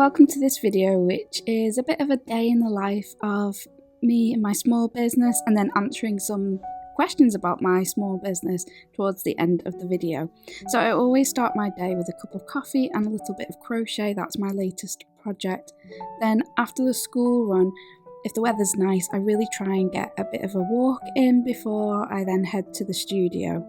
welcome to this video, which is a bit of a day in the life of me and my small business, and then answering some questions about my small business towards the end of the video. So I always start my day with a cup of coffee and a little bit of crochet. That's my latest project. Then after the school run, if the weather's nice, I really try and get a bit of a walk in before I then head to the studio.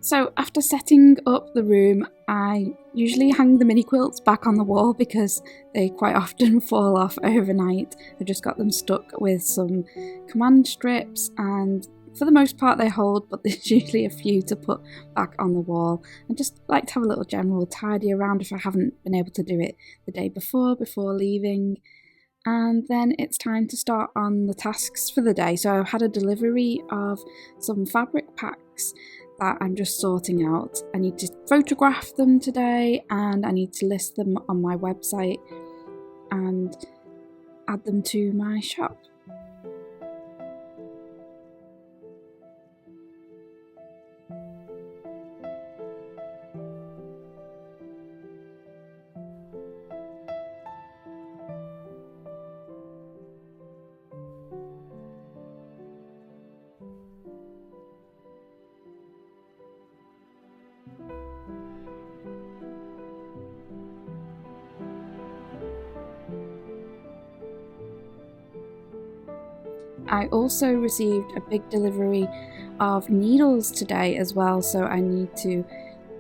So after setting up the room, I usually hang the mini quilts back on the wall because they quite often fall off overnight. I just got them stuck with some command strips, and for the most part they hold, but there's usually a few to put back on the wall. I just like to have a little general tidy around if I haven't been able to do it the day before leaving. And then it's time to start on the tasks for the day. So I've had a delivery of some fabric packs that I'm just sorting out. I need to photograph them today, and I need to list them on my website and add them to my shop. I also received a big delivery of needles today as well, so I need to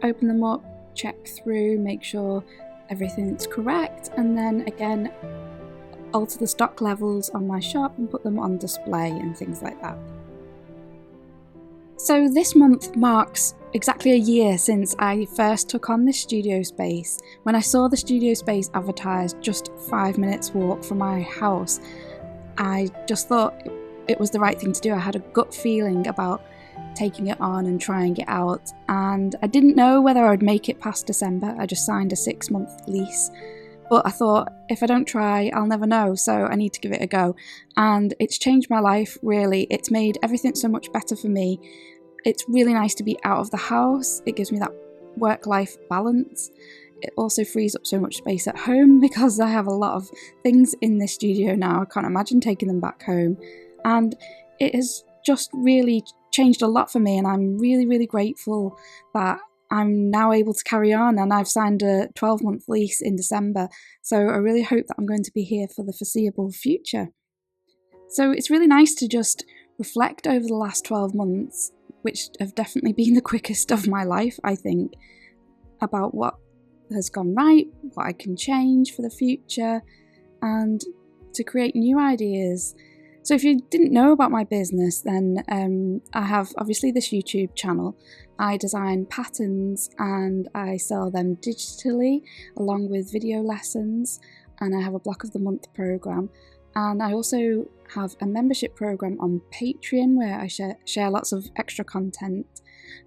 open them up, check through, make sure everything's correct, and then again alter the stock levels on my shop and put them on display and things like that. So this month marks exactly a year since I first took on this studio space. When I saw the studio space advertised just 5 minutes walk from my house, I just thought it was the right thing to do. I had a gut feeling about taking it on and trying it out, and I didn't know whether I would make it past December. I just signed a 6-month lease, but I thought if I don't try, I'll never know, so I need to give it a go. And it's changed my life, really. It's made everything so much better for me. It's really nice to be out of the house. It gives me that work-life balance. It also frees up so much space at home because I have a lot of things in this studio now. I can't imagine taking them back home. And it has just really changed a lot for me, and I'm really, really grateful that I'm now able to carry on, and I've signed a 12-month lease in December, so I really hope that I'm going to be here for the foreseeable future. So it's really nice to just reflect over the last 12 months, which have definitely been the quickest of my life, I think, about what has gone right, what I can change for the future, and to create new ideas. So if you didn't know about my business, then I have obviously this YouTube channel. I design patterns and I sell them digitally along with video lessons, and I have a Block of the Month program. And I also have a membership program on Patreon where I share lots of extra content.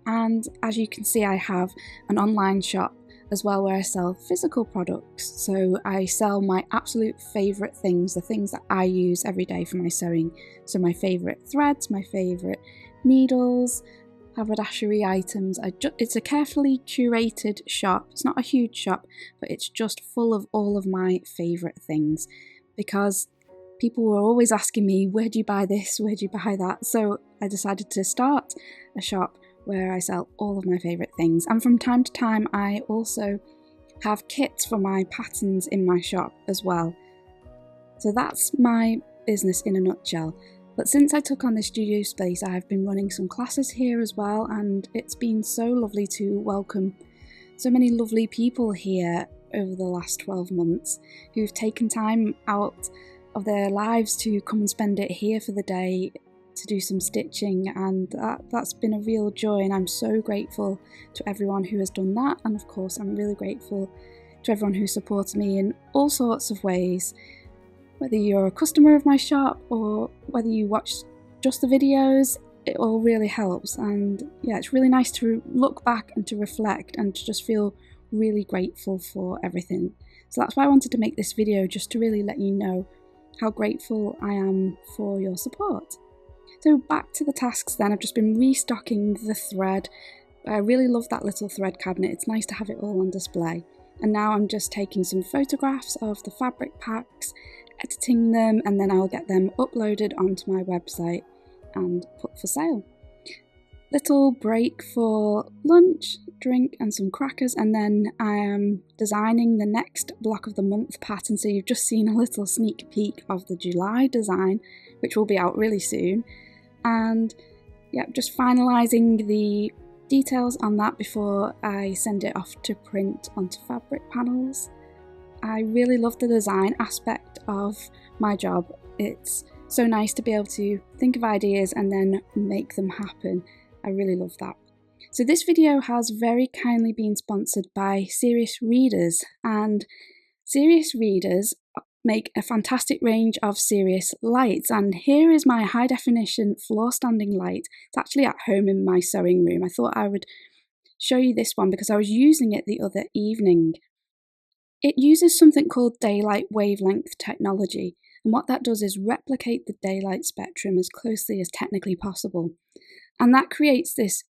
And as you can see, I have an online shop as well where I sell physical products. So I sell my absolute favourite things, the things that I use every day for my sewing. So my favourite threads, my favourite needles, haberdashery items. It's a carefully curated shop. It's not a huge shop, but it's just full of all of my favourite things, because people were always asking me, where do you buy this, where do you buy that? So I decided to start a shop where I sell all of my favourite things. And from time to time I also have kits for my patterns in my shop as well. So that's my business in a nutshell. But since I took on the studio space, I've been running some classes here as well, and it's been so lovely to welcome so many lovely people here over the last 12 months who've taken time out of their lives to come and spend it here for the day to do some stitching, and that's been a real joy, and I'm so grateful to everyone who has done that. And of course I'm really grateful to everyone who supports me in all sorts of ways, whether you're a customer of my shop or whether you watch just the videos. It all really helps, and yeah, it's really nice to look back and to reflect and to just feel really grateful for everything. So that's why I wanted to make this video, just to really let you know how grateful I am for your support. So back to the tasks then. I've just been restocking the thread. I really love that little thread cabinet. It's nice to have it all on display. And now I'm just taking some photographs of the fabric packs, editing them, and then I'll get them uploaded onto my website and put for sale. Little break for lunch, drink and some crackers, and then I am designing the next block of the month pattern. So you've just seen a little sneak peek of the July design, which will be out really soon. And yeah, just finalising the details on that before I send it off to print onto fabric panels. I really love the design aspect of my job. It's so nice to be able to think of ideas and then make them happen. I really love that. So this video has very kindly been sponsored by Serious Readers, and Serious Readers make a fantastic range of Serious lights, and here is my high definition floor standing light. It's actually at home in my sewing room. I thought I would show you this one because I was using it the other evening. It uses something called daylight wavelength technology, and what that does is replicate the daylight spectrum as closely as technically possible. And that creates this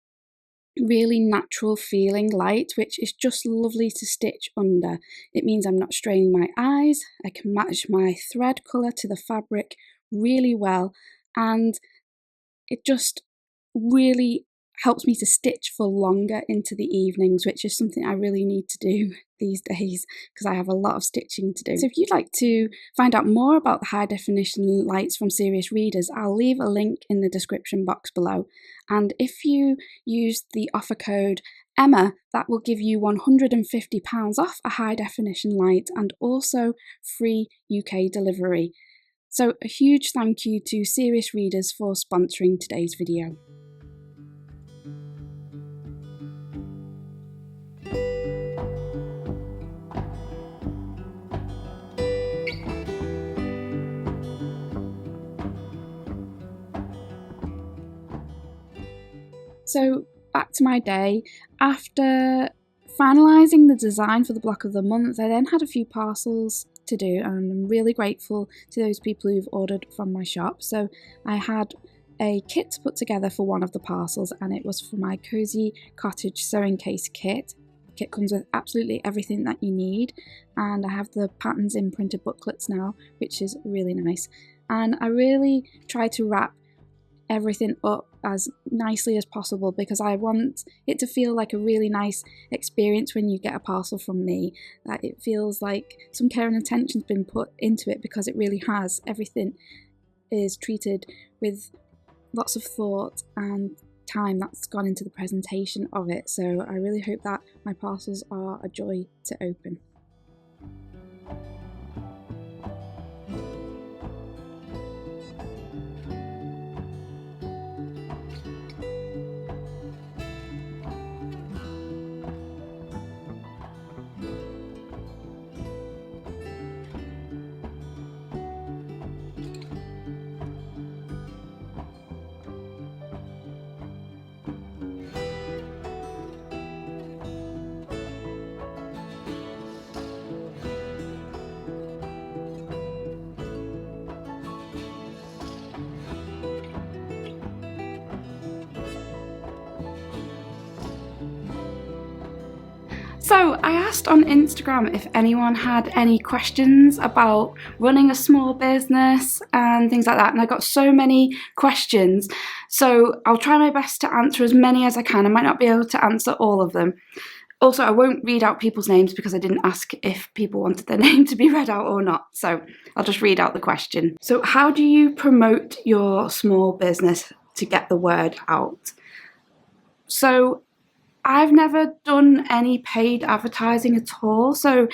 really natural feeling light, which is just lovely to stitch under. It means I'm not straining my eyes, I can match my thread colour to the fabric really well, and it just really helps me to stitch for longer into the evenings, which is something I really need to do these days because I have a lot of stitching to do. So if you'd like to find out more about the high definition lights from Serious Readers, I'll leave a link in the description box below. And if you use the offer code Emma, that will give you £150 off a high definition light and also free UK delivery. So a huge thank you to Serious Readers for sponsoring today's video. So back to my day. After finalising the design for the block of the month, I then had a few parcels to do, and I'm really grateful to those people who've ordered from my shop. So I had a kit to put together for one of the parcels, and it was for my Cozy Cottage sewing case kit. The kit comes with absolutely everything that you need, and I have the patterns in printed booklets now, which is really nice. And I really try to wrap everything up as nicely as possible because I want it to feel like a really nice experience when you get a parcel from me, that it feels like some care and attention's been put into it, because it really has. Everything is treated with lots of thought and time that's gone into the presentation of it, so I really hope that my parcels are a joy to open. So I asked on Instagram if anyone had any questions about running a small business and things like that, and I got so many questions, so I'll try my best to answer as many as I can. I might not be able to answer all of them. Also, I won't read out people's names because I didn't ask if people wanted their name to be read out or not, so I'll just read out the question. So how do you promote your small business to get the word out? So I've never done any paid advertising at all, so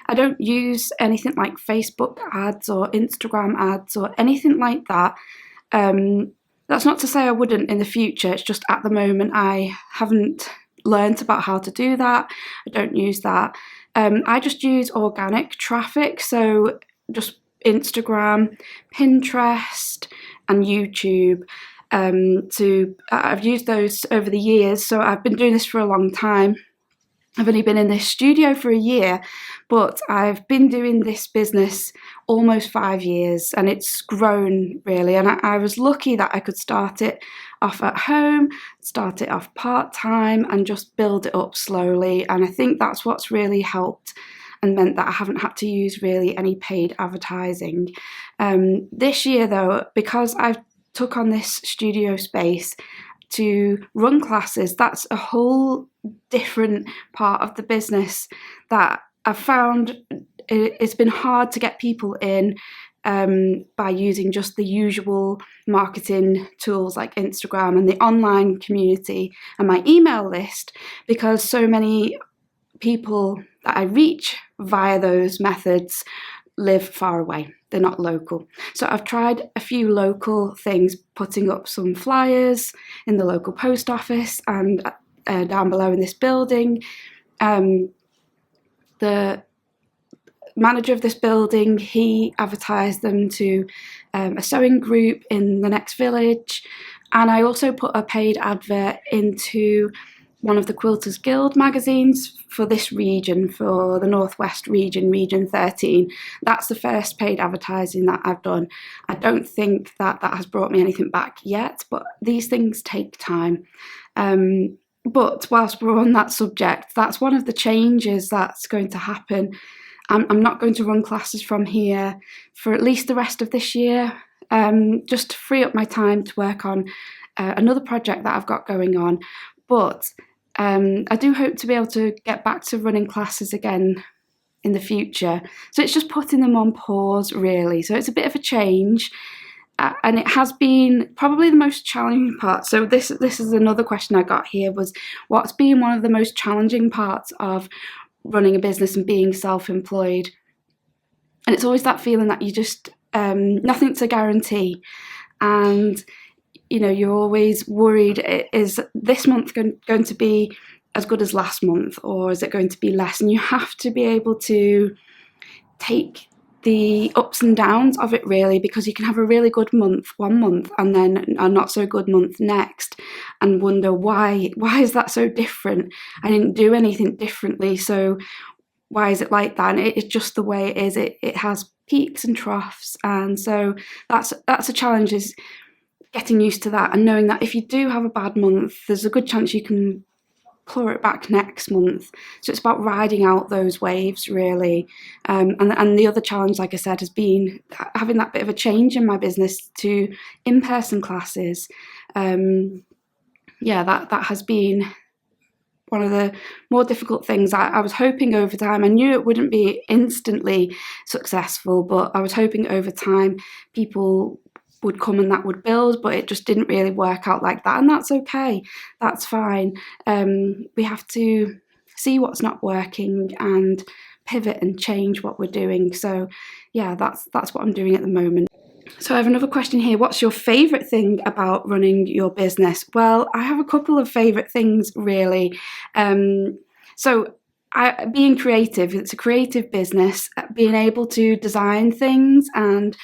I don't use anything like Facebook ads or Instagram ads or anything like that. That's not to say I wouldn't in the future, it's just at the moment I haven't learnt about how to do that. I don't use that. I just use organic traffic, so just Instagram, Pinterest and YouTube. I've used those over the years, so I've been doing this for a long time. I've only been in this studio for a year, but I've been doing this business almost 5 years and it's grown really, and I was lucky that I could start it off at home, start it off part-time and just build it up slowly, and I think that's what's really helped and meant that I haven't had to use really any paid advertising. This year though, because I've took on this studio space to run classes, that's a whole different part of the business that I've found it's been hard to get people in by using just the usual marketing tools like Instagram and the online community and my email list, because so many people that I reach via those methods live far away. They're not local. So I've tried a few local things, putting up some flyers in the local post office and down below in this building. The manager of this building, he advertised them to a sewing group in the next village, and I also put a paid advert into one of the Quilters Guild magazines for this region, for the Northwest region, Region 13. That's the first paid advertising that I've done. I don't think that has brought me anything back yet, but these things take time. But whilst we're on that subject, that's one of the changes that's going to happen. I'm not going to run classes from here for at least the rest of this year, just to free up my time to work on another project that I've got going on. But I do hope to be able to get back to running classes again in the future. So it's just putting them on pause really. So it's a bit of a change, and it has been probably the most challenging part. So this is another question I got here, was what's been one of the most challenging parts of running a business and being self-employed? And it's always that feeling that you just nothing's a guarantee, and you know, you're always worried, is this month going to be as good as last month, or is it going to be less? And you have to be able to take the ups and downs of it really, because you can have a really good month one month and then a not so good month next, and wonder why is that so different? I didn't do anything differently, so why is it like that? And it's just the way it is. It has peaks and troughs, and so that's a challenge, is getting used to that and knowing that if you do have a bad month, there's a good chance you can claw it back next month. So it's about riding out those waves really. And the other challenge, like I said, has been having that bit of a change in my business to in-person classes. That has been one of the more difficult things. I was hoping over time, I knew it wouldn't be instantly successful, but I was hoping over time people would come and that would build, but it just didn't really work out like that, and that's okay, that's fine. We have to see what's not working and pivot and change what we're doing. So yeah, that's what I'm doing at the moment. So I have another question here. What's your favourite thing about running your business? Well, I have a couple of favourite things really. Being creative, it's a creative business, being able to design things and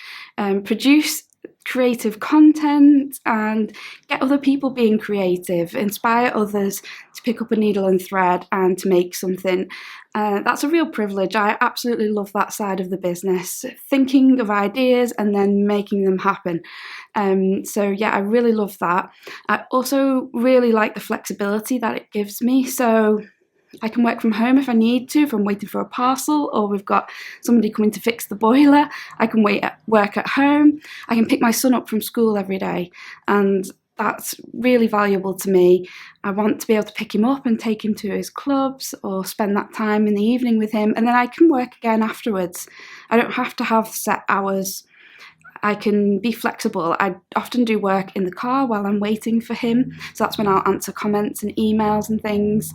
produce creative content and get other people being creative, inspire others to pick up a needle and thread and to make something. That's a real privilege. I absolutely love that side of the business, thinking of ideas and then making them happen. So yeah, I really love that. I also really like the flexibility that it gives me. So I can work from home if I need to, if I'm waiting for a parcel or we've got somebody coming to fix the boiler. I can work at home. I can pick my son up from school every day, and that's really valuable to me. I want to be able to pick him up and take him to his clubs or spend that time in the evening with him, and then I can work again afterwards. I don't have to have set hours. I can be flexible. I often do work in the car while I'm waiting for him, so that's when I'll answer comments and emails and things.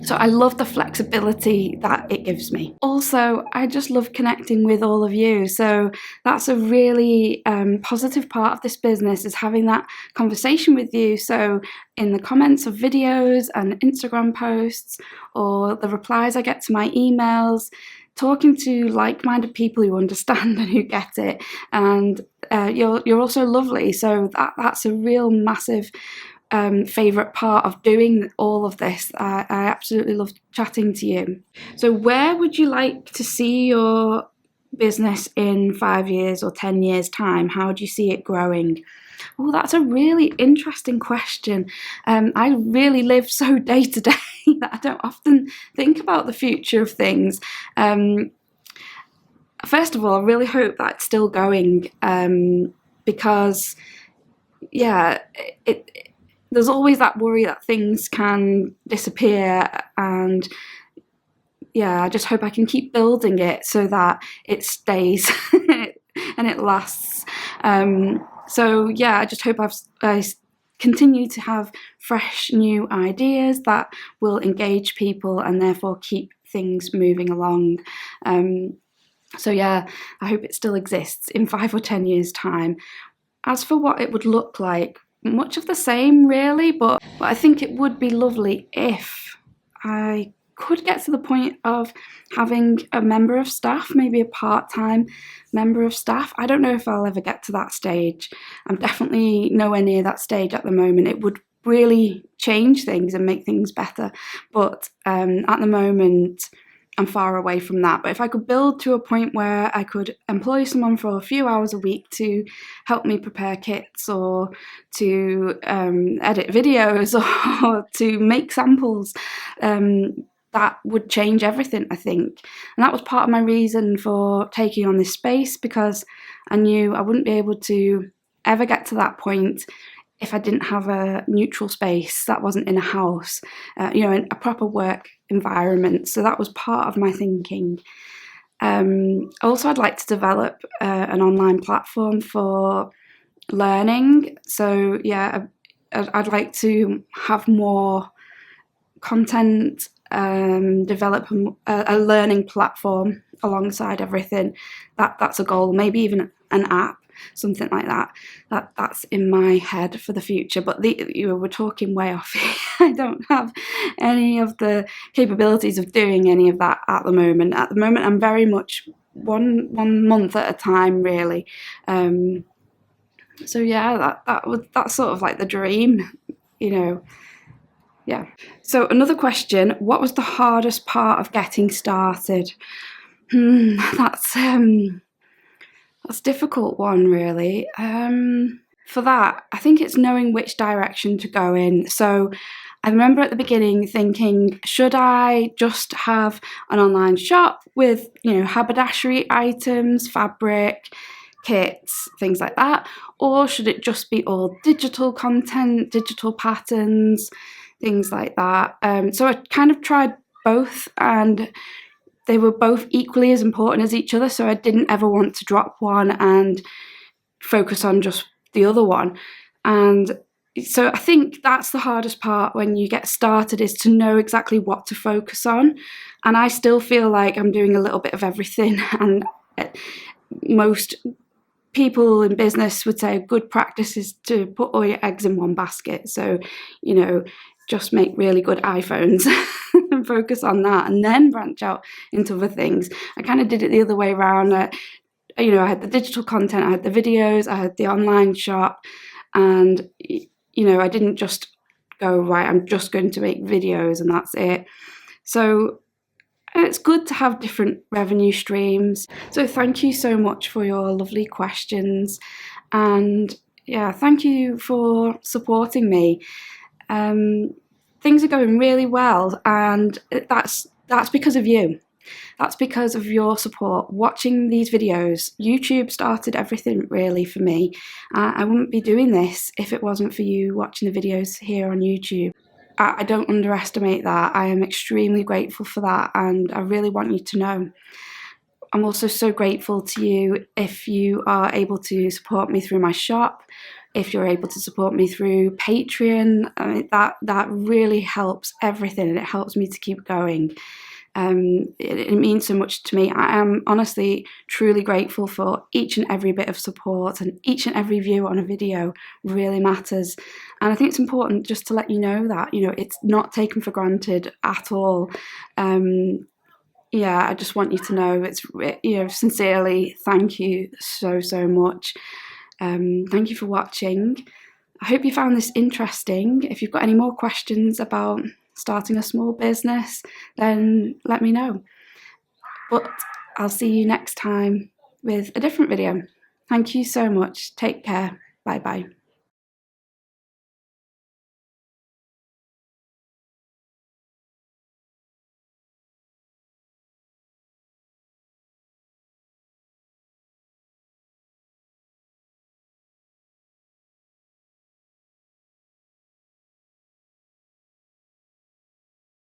So I love the flexibility that it gives me. Also, I just love connecting with all of you. So that's a really positive part of this business, is having that conversation with you. So in the comments of videos and Instagram posts, or the replies I get to my emails, talking to like-minded people who understand and who get it. And you're also lovely. So that's a real massive favourite part of doing all of this. I absolutely love chatting to you. So where would you like to see your business in 5 years or 10 years time? How do you see it growing? Oh, that's a really interesting question. I really live so day to day that I don't often think about the future of things. First of all, I really hope that it's still going, because there's always that worry that things can disappear, and I just hope I can keep building it so that it stays and it lasts. I just hope I continue to have fresh new ideas that will engage people and therefore keep things moving along. I hope it still exists in 5 or 10 years' time. As for what it would look like, much of the same really, but I think it would be lovely if I could get to the point of having a member of staff, maybe a part-time member of staff. I don't know if I'll ever get to that stage. I'm definitely nowhere near that stage at the moment. It would really change things and make things better, but at the moment I'm far away from that. But if I could build to a point where I could employ someone for a few hours a week to help me prepare kits, or to edit videos, or to make samples, that would change everything, I think. And that was part of my reason for taking on this space, because I knew I wouldn't be able to ever get to that point if I didn't have a neutral space that wasn't in a house, in a proper work environment. So that was part of my thinking. Also, I'd like to develop an online platform for learning. So I'd like to have more content, develop a learning platform alongside everything. That's a goal. Maybe even an app, something like that. That's in my head for the future. But we're talking way off here. I don't have any of the capabilities of doing any of that at the moment. At the moment, I'm very much one month at a time, really. That's sort of like the dream, Yeah. So another question: what was the hardest part of getting started? That's a difficult one, really. For that, I think it's knowing which direction to go in. So I remember at the beginning thinking, should I just have an online shop with, haberdashery items, fabric, kits, things like that? Or should it just be all digital content, digital patterns, things like that? So I kind of tried both, and they were both equally as important as each other, so I didn't ever want to drop one and focus on just the other one. And so I think that's the hardest part when you get started, is to know exactly what to focus on. And I still feel like I'm doing a little bit of everything, and most people in business would say a good practice is to put all your eggs in one basket. So, just make really good iPhones and focus on that, and then branch out into other things. I kind of did it the other way around. I had the digital content, I had the videos, I had the online shop, and I didn't just go, right, I'm just going to make videos and that's it. So it's good to have different revenue streams. So thank you so much for your lovely questions, and thank you for supporting me. things are going really well, and that's because of you. That's because of your support. Watching these videos, YouTube started everything really for me. I wouldn't be doing this if it wasn't for you watching the videos here on YouTube. I don't underestimate that. I am extremely grateful for that, and I really want you to know. I'm also so grateful to you if you are able to support me through my shop, if you're able to support me through Patreon. I mean, that really helps everything, and it helps me to keep going. It means so much to me. I am honestly truly grateful for each and every bit of support, and each and every view on a video really matters. And I think it's important just to let you know that, it's not taken for granted at all. Yeah, I just want you to know sincerely, thank you so much. Thank you for watching. I hope you found this interesting. If you've got any more questions about starting a small business, then let me know. But I'll see you next time with a different video. Thank you so much. Take care. Bye bye.